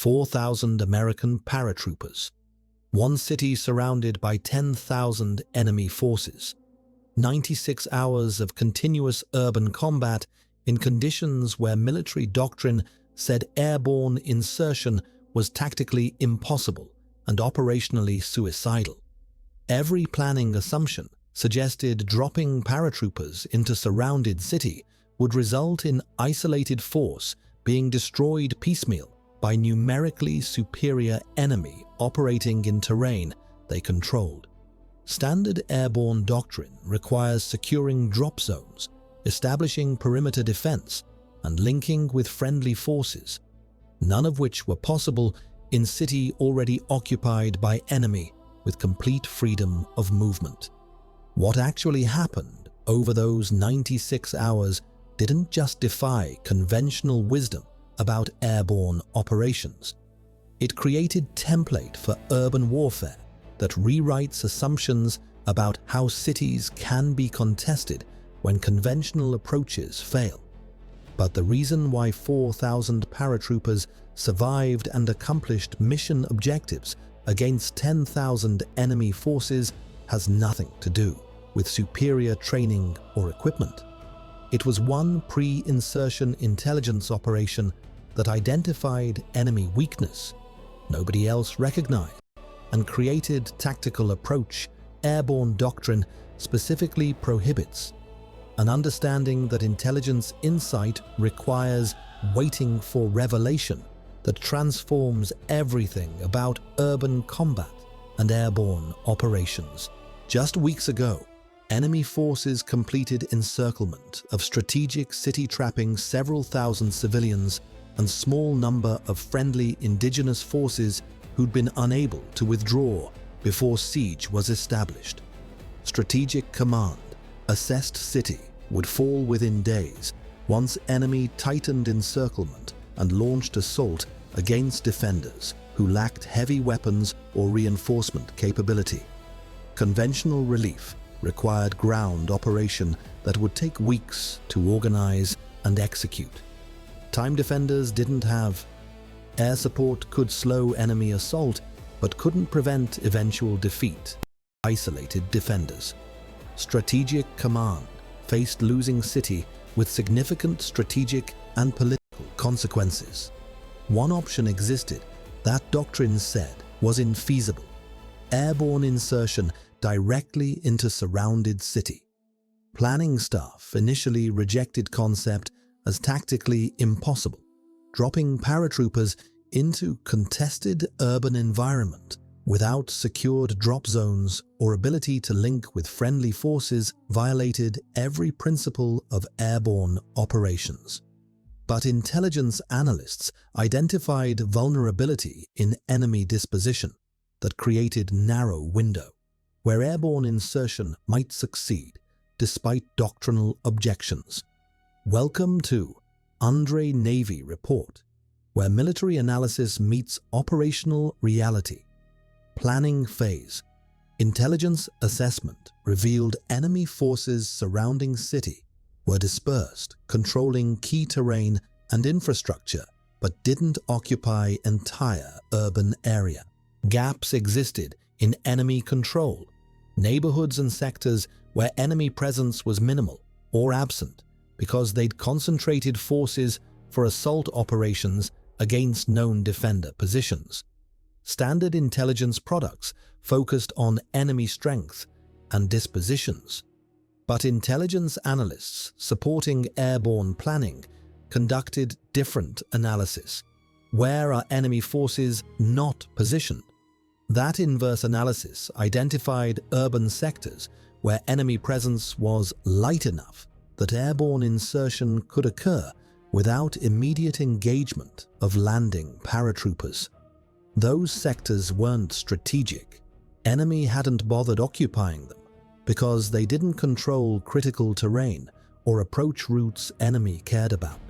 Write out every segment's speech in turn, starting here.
4,000 American paratroopers. One city surrounded by 10,000 enemy forces. 96 hours of continuous urban combat in conditions where military doctrine said airborne insertion was tactically impossible and operationally suicidal. Every planning assumption suggested dropping paratroopers into surrounded city would result in isolated force being destroyed piecemeal by numerically superior enemy operating in terrain they controlled. Standard airborne doctrine requires securing drop zones, establishing perimeter defense, and linking with friendly forces, none of which were possible in city already occupied by enemy with complete freedom of movement. What actually happened over those 96 hours didn't just defy conventional wisdom about airborne operations. It created template for urban warfare that rewrites assumptions about how cities can be contested when conventional approaches fail. But the reason why 4,000 paratroopers survived and accomplished mission objectives against 10,000 enemy forces has nothing to do with superior training or equipment. It was one pre-insertion intelligence operation that identified enemy weakness nobody else recognized and created tactical approach airborne doctrine specifically prohibits. An understanding that intelligence insight requires waiting for revelation that transforms everything about urban combat and airborne operations. Just weeks ago, enemy forces completed encirclement of strategic city, trapping several thousand civilians and small number of friendly indigenous forces who'd been unable to withdraw before siege was established. Strategic command assessed city would fall within days once enemy tightened encirclement and launched assault against defenders who lacked heavy weapons or reinforcement capability. Conventional relief required ground operation that would take weeks to organize and execute. Time defenders didn't have. Air support could slow enemy assault but couldn't prevent eventual defeat. Isolated defenders. Strategic command faced losing city with significant strategic and political consequences. One option existed that doctrine said was infeasible: airborne insertion directly into surrounded city. Planning staff initially rejected concept as tactically impossible, dropping paratroopers into contested urban environment without secured drop zones or ability to link with friendly forces violated every principle of airborne operations. But intelligence analysts identified vulnerability in enemy disposition that created narrow window where airborne insertion might succeed despite doctrinal objections. Welcome to AndreyNavyReport, where military analysis meets operational reality. Planning phase. Intelligence assessment revealed enemy forces surrounding city were dispersed, controlling key terrain and infrastructure, but didn't occupy entire urban area. Gaps existed in enemy control, neighborhoods and sectors where enemy presence was minimal or absent because they'd concentrated forces for assault operations against known defender positions. Standard intelligence products focused on enemy strength and dispositions, but intelligence analysts supporting airborne planning conducted different analysis. Where are enemy forces not positioned? That inverse analysis identified urban sectors where enemy presence was light enough that airborne insertion could occur without immediate engagement of landing paratroopers. Those sectors weren't strategic. Enemy hadn't bothered occupying them because they didn't control critical terrain or approach routes enemy cared about.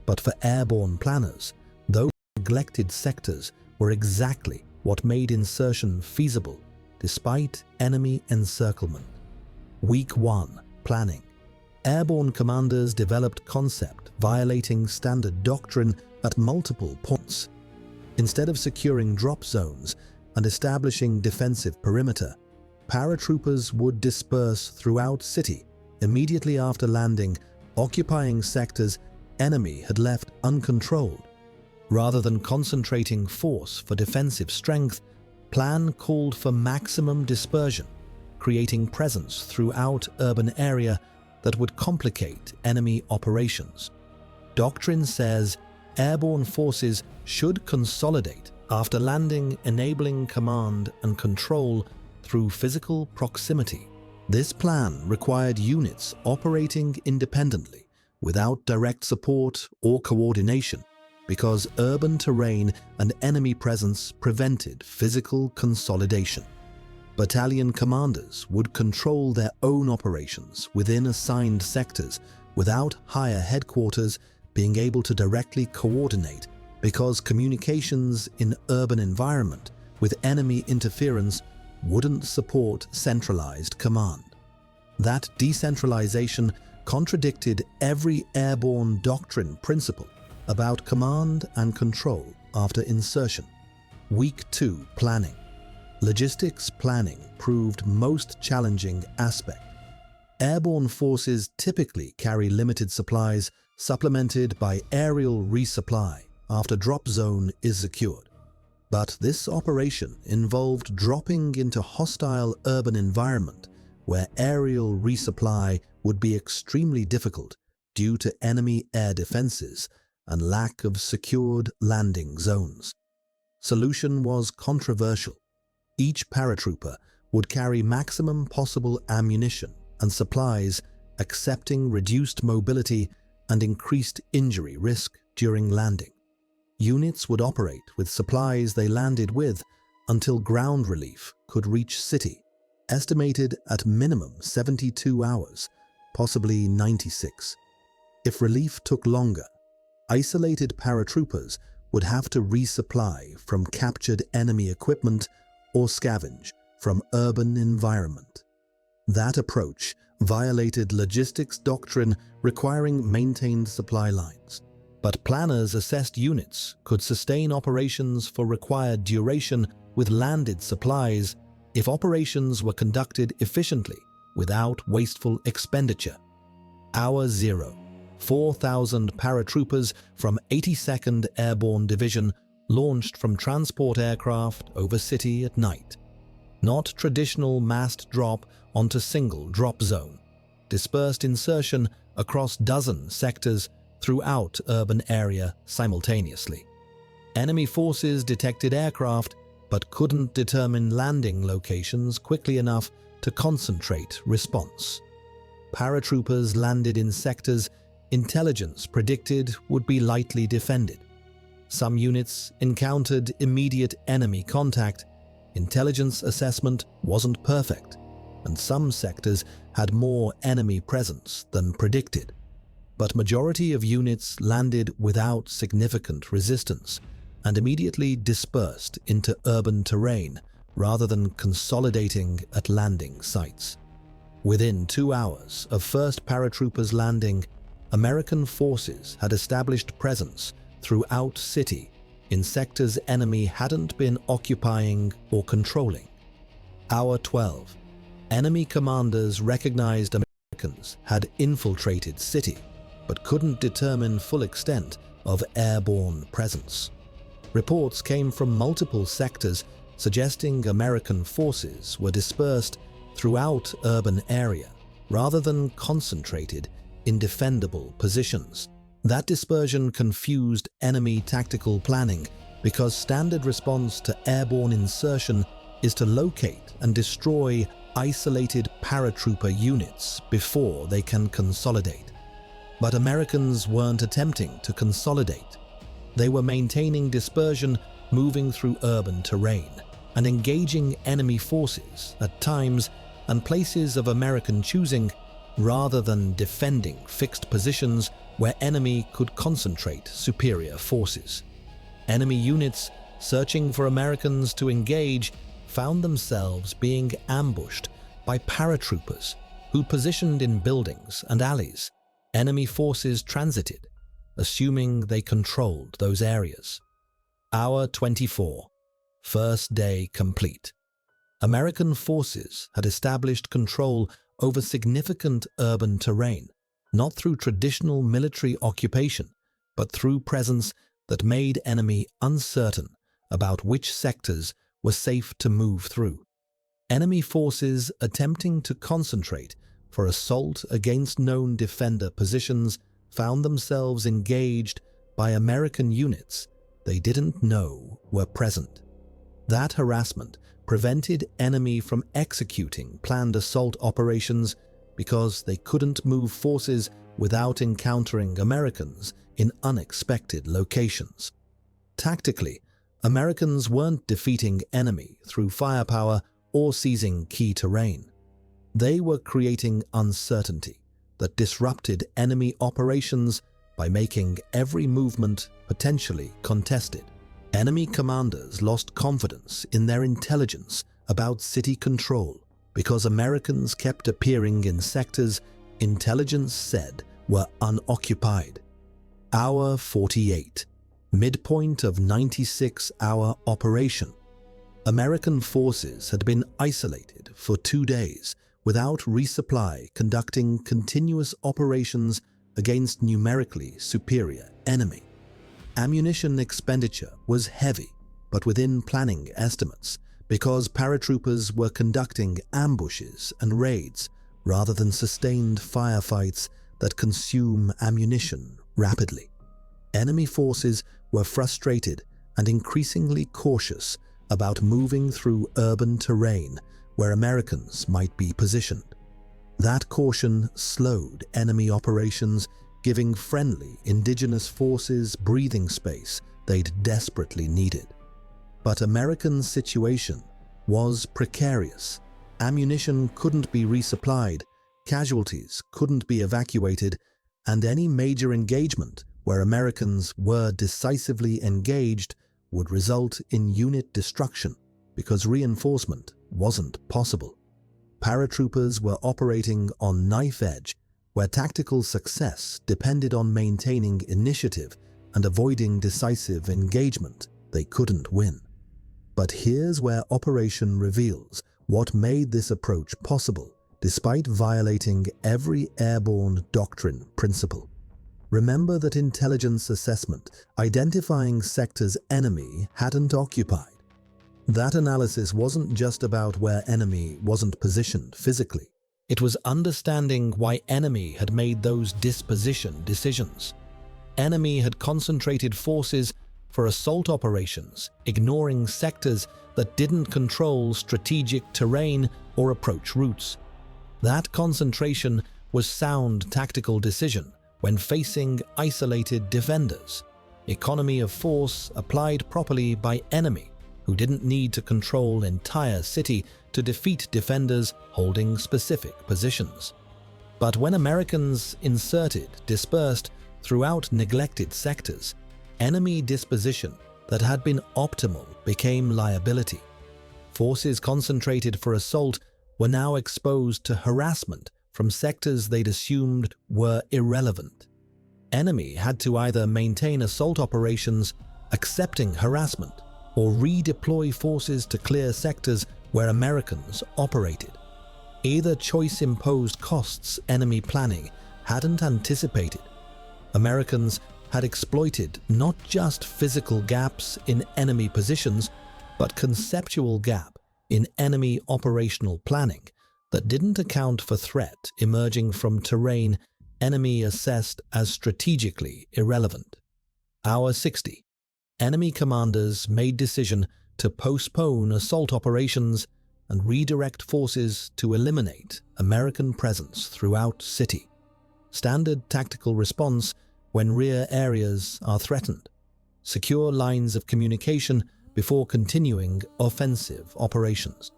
But for airborne planners, those neglected sectors were exactly what made insertion feasible despite enemy encirclement. Week 1. Planning. Airborne commanders developed concept violating standard doctrine at multiple points. Instead of securing drop zones and establishing defensive perimeter, paratroopers would disperse throughout city immediately after landing, occupying sectors enemy had left uncontrolled. Rather than concentrating force for defensive strength, plan called for maximum dispersion, creating presence throughout urban area that would complicate enemy operations. Doctrine says airborne forces should consolidate after landing, enabling command and control through physical proximity. This plan required units operating independently without direct support or coordination because urban terrain and enemy presence prevented physical consolidation. Battalion commanders would control their own operations within assigned sectors without higher headquarters being able to directly coordinate because communications in urban environment with enemy interference wouldn't support centralized command. That decentralization contradicted every airborne doctrine principle about command and control after insertion. Week 2 planning. Logistics planning proved most challenging aspect. Airborne forces typically carry limited supplies supplemented by aerial resupply after drop zone is secured. But this operation involved dropping into hostile urban environment where aerial resupply would be extremely difficult due to enemy air defenses and lack of secured landing zones. Solution was controversial. Each paratrooper would carry maximum possible ammunition and supplies, accepting reduced mobility and increased injury risk during landing. Units would operate with supplies they landed with until ground relief could reach city, estimated at minimum 72 hours, possibly 96. If relief took longer, isolated paratroopers would have to resupply from captured enemy equipment or scavenge from urban environment. That approach violated logistics doctrine requiring maintained supply lines. But planners assessed units could sustain operations for required duration with landed supplies if operations were conducted efficiently without wasteful expenditure. Hour 0. 4,000 paratroopers from 82nd Airborne Division launched from transport aircraft over city at night. Not traditional massed drop onto single drop zone. Dispersed insertion across dozen sectors throughout urban area simultaneously. Enemy forces detected aircraft but couldn't determine landing locations quickly enough to concentrate response. Paratroopers landed in sectors intelligence predicted would be lightly defended. Some units encountered immediate enemy contact, intelligence assessment wasn't perfect, and some sectors had more enemy presence than predicted. But majority of units landed without significant resistance and immediately dispersed into urban terrain rather than consolidating at landing sites. Within 2 hours of first paratroopers landing, American forces had established presence throughout city in sectors enemy hadn't been occupying or controlling. Hour 12. Enemy commanders recognized Americans had infiltrated city but couldn't determine full extent of airborne presence. Reports came from multiple sectors suggesting American forces were dispersed throughout urban area rather than concentrated in defendable positions. That dispersion confused enemy tactical planning because standard response to airborne insertion is to locate and destroy isolated paratrooper units before they can consolidate. But Americans weren't attempting to consolidate. They were maintaining dispersion, moving through urban terrain, and engaging enemy forces at times and places of American choosing rather than defending fixed positions where enemy could concentrate superior forces. Enemy units searching for Americans to engage found themselves being ambushed by paratroopers who positioned in buildings and alleys. Enemy forces transited, assuming they controlled those areas. Hour 24. First day complete. American forces had established control over significant urban terrain, not through traditional military occupation, but through presence that made enemy uncertain about which sectors were safe to move through. Enemy forces attempting to concentrate for assault against known defender positions found themselves engaged by American units they didn't know were present. That harassment prevented enemy from executing planned assault operations because they couldn't move forces without encountering Americans in unexpected locations. Tactically, Americans weren't defeating enemy through firepower or seizing key terrain. They were creating uncertainty that disrupted enemy operations by making every movement potentially contested. Enemy commanders lost confidence in their intelligence about city control because Americans kept appearing in sectors intelligence said were unoccupied. Hour 48. Midpoint of 96-hour operation. American forces had been isolated for 2 days without resupply, conducting continuous operations against numerically superior enemy. Ammunition expenditure was heavy, but within planning estimates, because paratroopers were conducting ambushes and raids rather than sustained firefights that consume ammunition rapidly. Enemy forces were frustrated and increasingly cautious about moving through urban terrain where Americans might be positioned. That caution slowed enemy operations, giving friendly indigenous forces breathing space they'd desperately needed. But American situation was precarious. Ammunition couldn't be resupplied, casualties couldn't be evacuated, and any major engagement where Americans were decisively engaged would result in unit destruction because reinforcement wasn't possible. Paratroopers were operating on knife edge, where tactical success depended on maintaining initiative and avoiding decisive engagement they couldn't win. But here's where operation reveals what made this approach possible, despite violating every airborne doctrine principle. Remember that intelligence assessment, identifying sectors enemy hadn't occupied. That analysis wasn't just about where enemy wasn't positioned physically. It was understanding why enemy had made those disposition decisions. Enemy had concentrated forces for assault operations, ignoring sectors that didn't control strategic terrain or approach routes. That concentration was sound tactical decision when facing isolated defenders. Economy of force applied properly by enemy, who didn't need to control entire city to defeat defenders holding specific positions. But when Americans inserted dispersed throughout neglected sectors, enemy disposition that had been optimal became liability. Forces concentrated for assault were now exposed to harassment from sectors they'd assumed were irrelevant. Enemy had to either maintain assault operations, accepting harassment, or redeploy forces to clear sectors where Americans operated. Either choice imposed costs enemy planning hadn't anticipated. Americans had exploited not just physical gaps in enemy positions, but conceptual gap in enemy operational planning that didn't account for threat emerging from terrain enemy assessed as strategically irrelevant. Hour 60. Enemy commanders made decision to postpone assault operations and redirect forces to eliminate American presence throughout city. Standard tactical response when rear areas are threatened. Secure lines of communication before continuing offensive operations.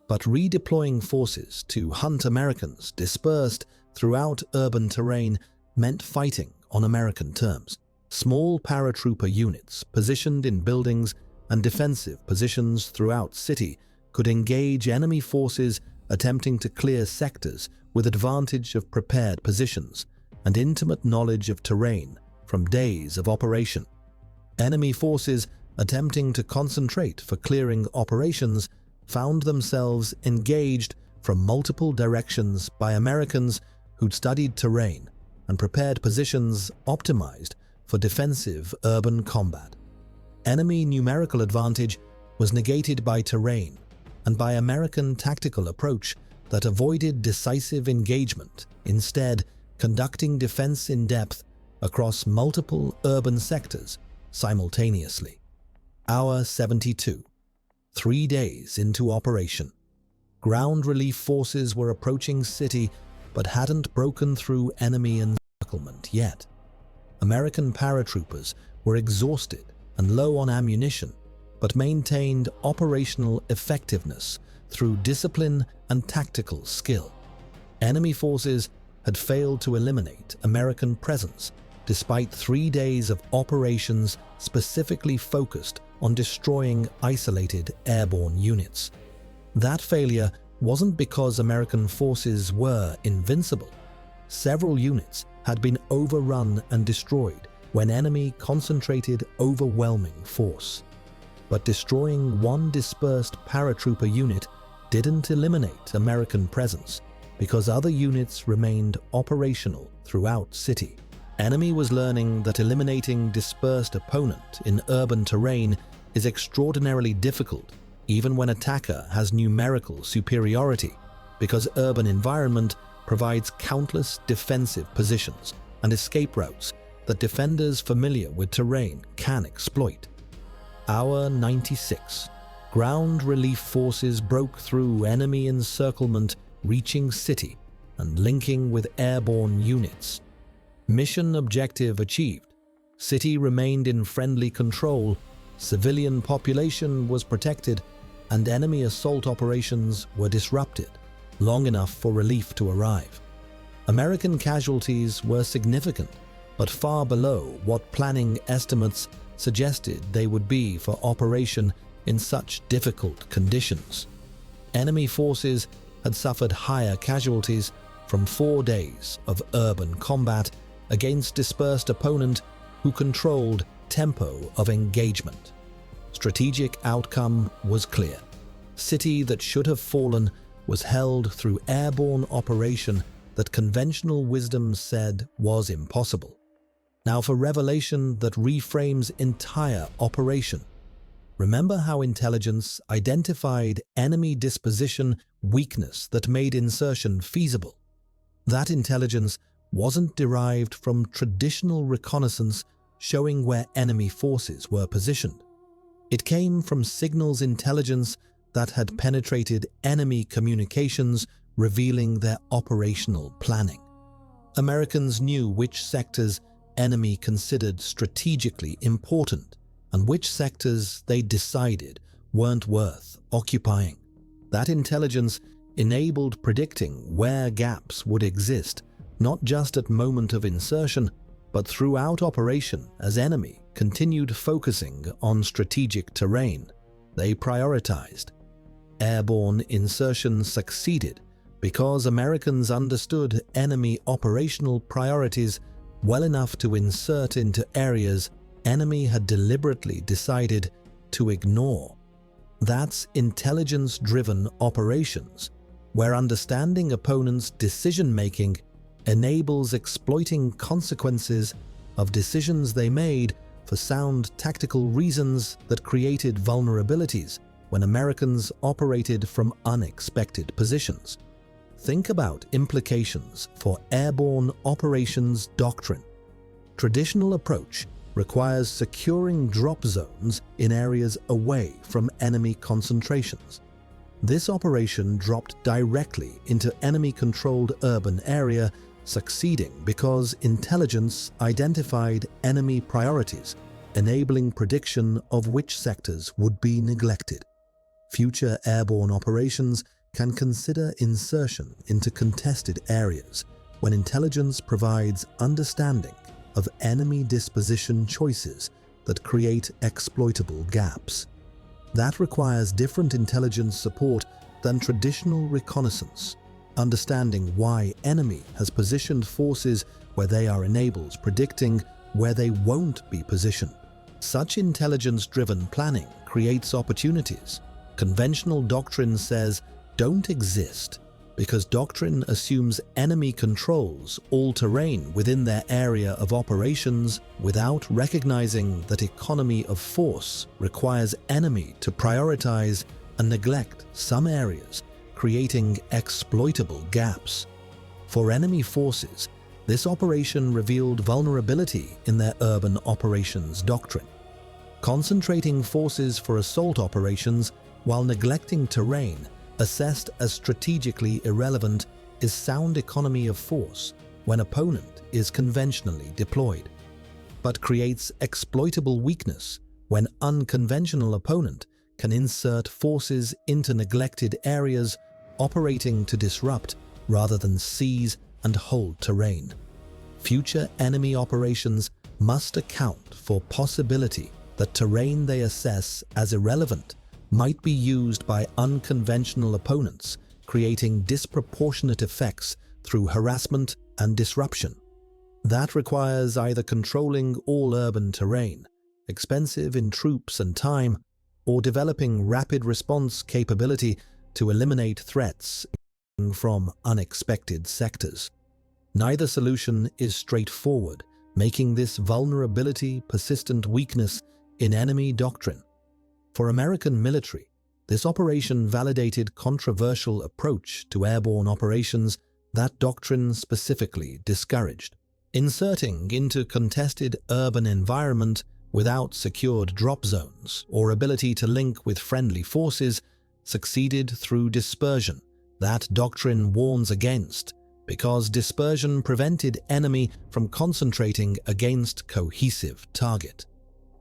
But redeploying forces to hunt Americans dispersed throughout urban terrain meant fighting on American terms. Small paratrooper units positioned in buildings and defensive positions throughout city could engage enemy forces attempting to clear sectors with advantage of prepared positions and intimate knowledge of terrain from days of operation. Enemy forces attempting to concentrate for clearing operations, found themselves engaged from multiple directions by Americans who'd studied terrain and prepared positions optimized for defensive urban combat. Enemy numerical advantage was negated by terrain and by American tactical approach that avoided decisive engagement, instead conducting defense in depth across multiple urban sectors simultaneously. Hour 72. 3 days into operation. Ground relief forces were approaching city but hadn't broken through enemy encirclement yet. American paratroopers were exhausted and low on ammunition, but maintained operational effectiveness through discipline and tactical skill. Enemy forces had failed to eliminate American presence despite 3 days of operations specifically focused on destroying isolated airborne units. That failure wasn't because American forces were invincible. Several units had been overrun and destroyed when enemy concentrated overwhelming force. But destroying one dispersed paratrooper unit didn't eliminate American presence because other units remained operational throughout city. Enemy was learning that eliminating dispersed opponent in urban terrain is extraordinarily difficult even when attacker has numerical superiority, because urban environment provides countless defensive positions and escape routes that defenders familiar with terrain can exploit. Hour 96. Ground relief forces broke through enemy encirclement, reaching city and linking with airborne units. Mission objective achieved. City remained in friendly control, civilian population was protected, and enemy assault operations were disrupted long enough for relief to arrive. American casualties were significant, but far below what planning estimates suggested they would be for operation in such difficult conditions. Enemy forces had suffered higher casualties from 4 days of urban combat against dispersed opponent who controlled tempo of engagement. Strategic outcome was clear. City that should have fallen was held through airborne operation that conventional wisdom said was impossible. Now for revelation that reframes entire operation. Remember how intelligence identified enemy disposition weakness that made insertion feasible? That intelligence wasn't derived from traditional reconnaissance showing where enemy forces were positioned. It came from signals intelligence that had penetrated enemy communications, revealing their operational planning. Americans knew which sectors enemy considered strategically important and which sectors they decided weren't worth occupying. That intelligence enabled predicting where gaps would exist, not just at moment of insertion, but throughout operation as enemy continued focusing on strategic terrain. They prioritized. Airborne insertion succeeded because Americans understood enemy operational priorities well enough to insert into areas enemy had deliberately decided to ignore. That's intelligence-driven operations, where understanding opponents' decision-making enables exploiting consequences of decisions they made for sound tactical reasons that created vulnerabilities when Americans operated from unexpected positions. Think about implications for airborne operations doctrine. Traditional approach requires securing drop zones in areas away from enemy concentrations. This operation dropped directly into enemy-controlled urban area, succeeding because intelligence identified enemy priorities, enabling prediction of which sectors would be neglected. Future airborne operations can consider insertion into contested areas when intelligence provides understanding of enemy disposition choices that create exploitable gaps. That requires different intelligence support than traditional reconnaissance. Understanding why enemy has positioned forces where they are enables predicting where they won't be positioned. Such intelligence-driven planning creates opportunities conventional doctrine says don't exist, because Doctrine assumes enemy controls all terrain within their area of operations without recognizing that economy of force requires enemy to prioritize and neglect some areas, creating exploitable gaps. For enemy forces, this operation revealed vulnerability in their urban operations doctrine. Concentrating forces for assault operations while neglecting terrain assessed as strategically irrelevant is sound economy of force when opponent is conventionally deployed, but creates exploitable weakness when unconventional opponent can insert forces into neglected areas operating to disrupt rather than seize and hold terrain. Future enemy operations must account for possibility that terrain they assess as irrelevant might be used by unconventional opponents, creating disproportionate effects through harassment and disruption. That requires either controlling all urban terrain, expensive in troops and time, or developing rapid response capability to eliminate threats from unexpected sectors. Neither solution is straightforward, making this vulnerability persistent weakness in enemy doctrine. For American military, this operation validated controversial approach to airborne operations that Doctrine specifically discouraged. Inserting into contested urban environment without secured drop zones or ability to link with friendly forces succeeded through dispersion that Doctrine warns against, because dispersion prevented enemy from concentrating against cohesive target.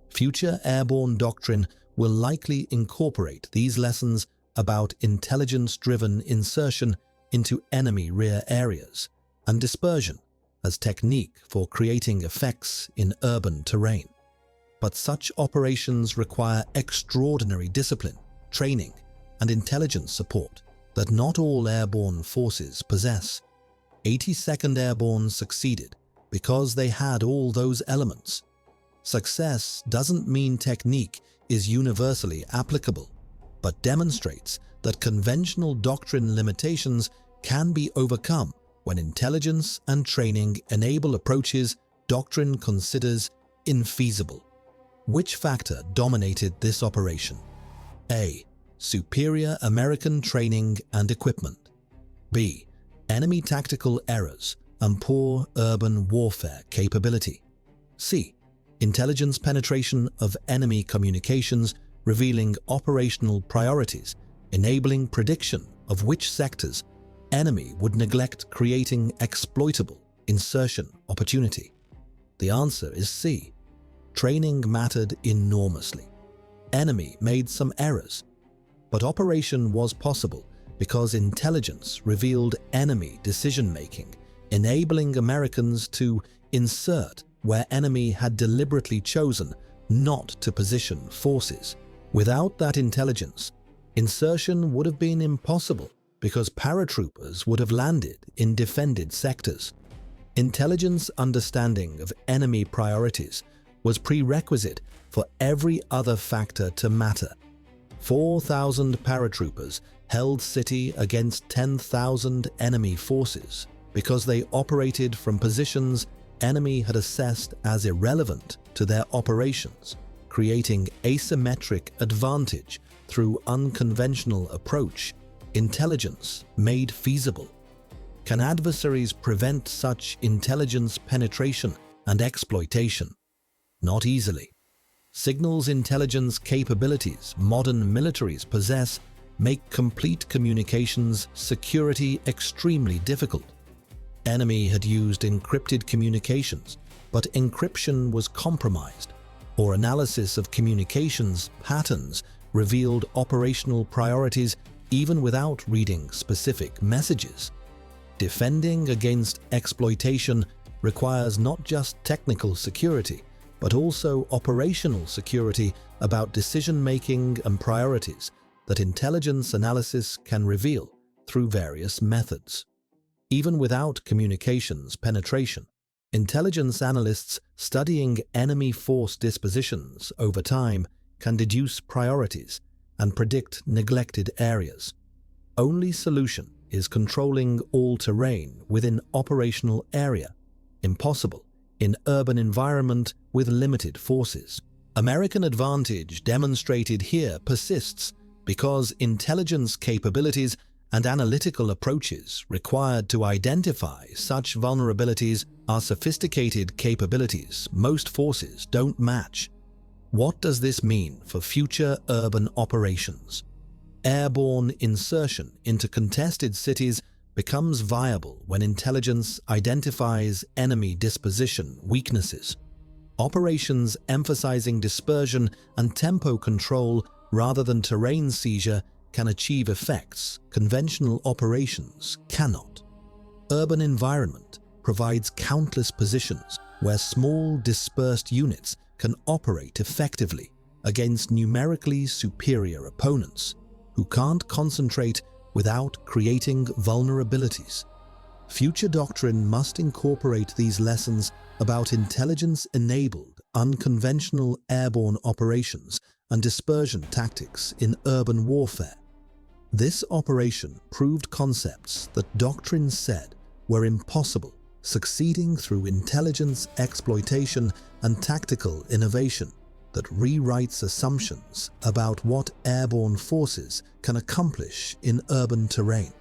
Future airborne doctrine will likely incorporate these lessons about intelligence-driven insertion into enemy rear areas and dispersion as technique for creating effects in urban terrain. But such operations require extraordinary discipline, training, and intelligence support that not all airborne forces possess. 82nd Airborne succeeded because they had all those elements. Success doesn't mean technique is universally applicable, but demonstrates that conventional doctrine limitations can be overcome when intelligence and training enable approaches Doctrine considers infeasible. Which factor dominated this operation? A. Superior American training and equipment. B. Enemy tactical errors and poor urban warfare capability. C. Intelligence penetration of enemy communications, revealing operational priorities, enabling prediction of which sectors enemy would neglect, creating exploitable insertion opportunity. The answer is C. Training mattered enormously. Enemy made some errors, but operation was possible because intelligence revealed enemy decision-making, enabling Americans to insert where enemy had deliberately chosen not to position forces. Without that intelligence, insertion would have been impossible because paratroopers would have landed in defended sectors. Intelligence understanding of enemy priorities was prerequisite for every other factor to matter. 4,000 paratroopers held city against 10,000 enemy forces because they operated from positions enemy had assessed as irrelevant to their operations, creating asymmetric advantage through unconventional approach, intelligence made feasible. Can adversaries prevent such intelligence penetration and exploitation? Not easily. Signals intelligence capabilities modern militaries possess make complete communications security extremely difficult. Enemy had used encrypted communications, but encryption was compromised, or analysis of communications patterns revealed operational priorities even without reading specific messages. Defending against exploitation requires not just technical security, but also operational security about decision-making and priorities that intelligence analysis can reveal through various methods. Even without communications penetration, Intelligence analysts studying enemy force dispositions over time can deduce priorities and predict neglected areas. Only solution is controlling all terrain within operational area, impossible in urban environment with limited forces. American advantage demonstrated here persists because intelligence capabilities and analytical approaches required to identify such vulnerabilities are sophisticated capabilities most forces don't match. What does this mean for future urban operations? Airborne insertion into contested cities becomes viable when intelligence identifies enemy disposition weaknesses. Operations emphasizing dispersion and tempo control rather than terrain seizure can achieve effects conventional operations cannot. Urban environment provides countless positions where small dispersed units can operate effectively against numerically superior opponents who can't concentrate without creating vulnerabilities. Future doctrine must incorporate these lessons about intelligence-enabled, unconventional airborne operations and dispersion tactics in urban warfare. This operation proved concepts that Doctrine said were impossible, succeeding through intelligence exploitation and tactical innovation that rewrites assumptions about what airborne forces can accomplish in urban terrain.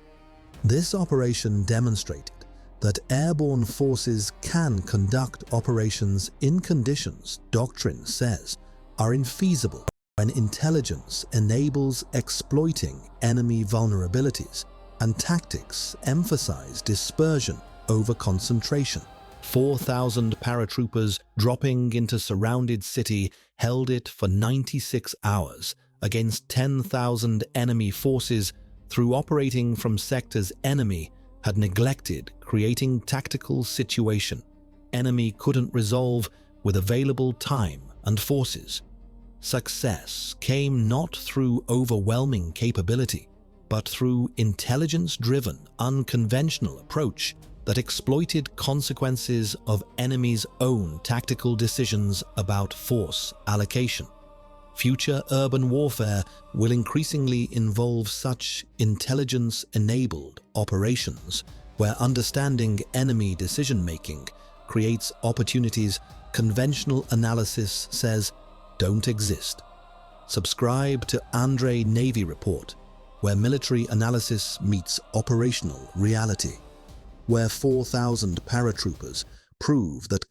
This operation demonstrated that airborne forces can conduct operations in conditions Doctrine says are infeasible when intelligence enables exploiting enemy vulnerabilities and tactics emphasize dispersion over concentration. 4,000 paratroopers dropping into surrounded city held it for 96 hours against 10,000 enemy forces through operating from sectors enemy had neglected creating tactical situation enemy couldn't resolve with available time and forces. Success came not through overwhelming capability, but through intelligence-driven, unconventional approach that exploited consequences of enemies' own tactical decisions about force allocation. Future urban warfare will increasingly involve such intelligence-enabled operations where understanding enemy decision-making creates opportunities conventional analysis says don't exist. Subscribe to AndreyNavyReport, where military analysis meets operational reality, where 4,000 paratroopers prove that